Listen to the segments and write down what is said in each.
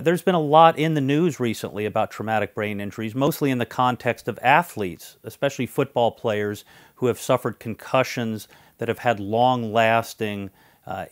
There's been a lot in the news recently about traumatic brain injuries, mostly in the context of athletes, especially football players who have suffered concussions that have had long-lasting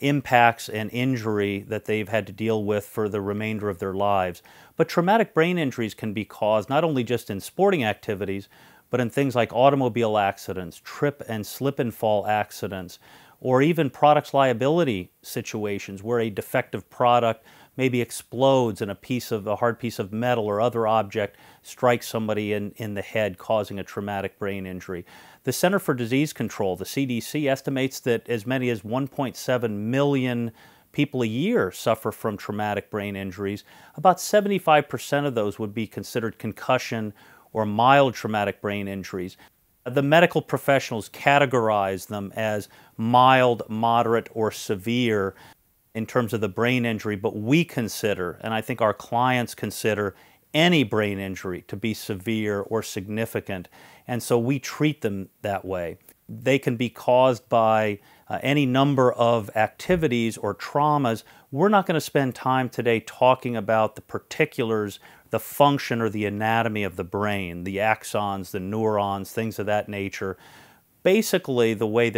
impacts and injury that they've had to deal with for the remainder of their lives. But traumatic brain injuries can be caused not only just in sporting activities, but in things like automobile accidents, trip and slip and fall accidents, or even products liability situations where a defective product maybe explodes and a hard piece of metal or other object strikes somebody in the head, causing a traumatic brain injury. The Center for Disease Control, the CDC, estimates that as many as 1.7 million people a year suffer from traumatic brain injuries. About 75% of those would be considered concussion or mild traumatic brain injuries. The medical professionals categorize them as mild, moderate, or severe in terms of the brain injury, but we consider, and I think our clients consider, any brain injury to be severe or significant, and so we treat them that way. They can be caused by any number of activities or traumas. We're not going to spend time today talking about the particulars, the function or the anatomy of the brain, the axons, the neurons, things of that nature. Basically, the way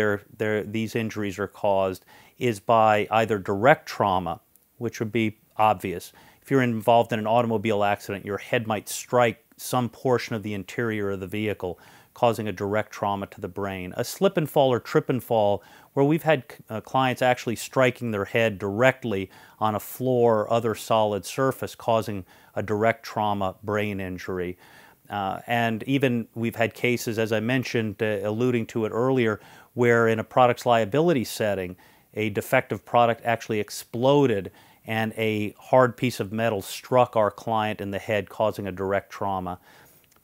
these injuries are caused is by either direct trauma, which would be obvious. If you're involved in an automobile accident, your head might strike some portion of the interior of the vehicle, causing a direct trauma to the brain. A slip and fall or trip and fall, where we've had clients actually striking their head directly on a floor or other solid surface, causing a direct trauma brain injury. And even we've had cases, as I mentioned, alluding to it earlier, where in a products liability setting, a defective product actually exploded and a hard piece of metal struck our client in the head, causing a direct trauma.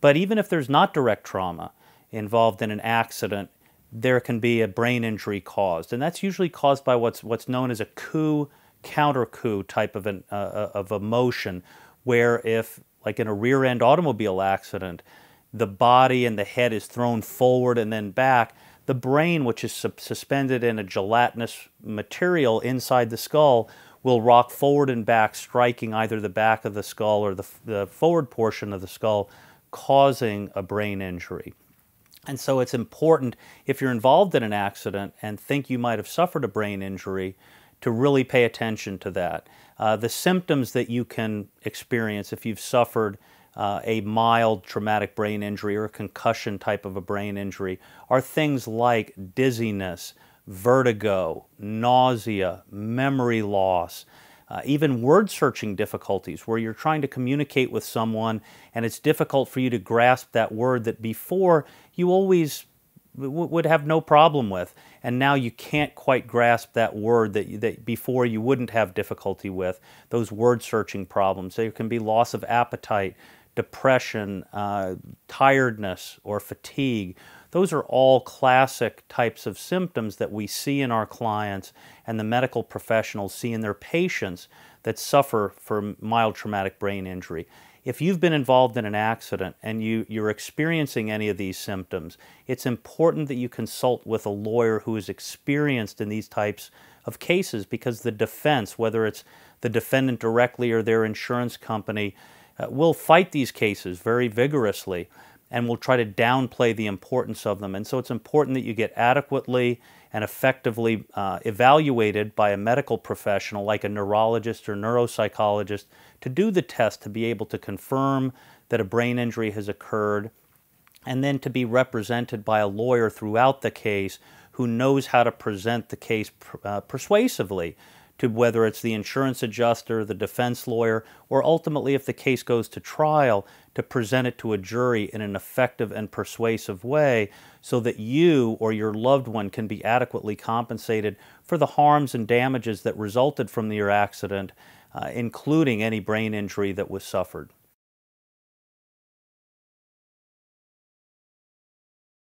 But even if there's not direct trauma involved in an accident, there can be a brain injury caused. And that's usually caused by what's known as a coup, counter-coup type of a motion, where if, like in a rear-end automobile accident, the body and the head is thrown forward and then back, the brain, which is suspended in a gelatinous material inside the skull, will rock forward and back, striking either the back of the skull or the forward portion of the skull, causing a brain injury. And so it's important, if you're involved in an accident and think you might have suffered a brain injury, to really pay attention to that. The symptoms that you can experience if you've suffered a mild traumatic brain injury or a concussion type of a brain injury are things like dizziness, vertigo, nausea, memory loss, even word-searching difficulties where you're trying to communicate with someone and it's difficult for you to grasp that word that before you always would have no problem with, and now you can't quite grasp that word that before you wouldn't have difficulty with, those word-searching problems. There can be loss of appetite, depression, tiredness, or fatigue. Those are all classic types of symptoms that we see in our clients and the medical professionals see in their patients that suffer from mild traumatic brain injury. If you've been involved in an accident and you're experiencing any of these symptoms, it's important that you consult with a lawyer who is experienced in these types of cases, because the defense, whether it's the defendant directly or their insurance company, will fight these cases very vigorously and will try to downplay the importance of them. And so it's important that you get adequately and effectively evaluated by a medical professional like a neurologist or neuropsychologist to do the test to be able to confirm that a brain injury has occurred, and then to be represented by a lawyer throughout the case who knows how to present the case persuasively to whether it's the insurance adjuster, the defense lawyer, or ultimately, if the case goes to trial, to present it to a jury in an effective and persuasive way so that you or your loved one can be adequately compensated for the harms and damages that resulted from your accident, including any brain injury that was suffered.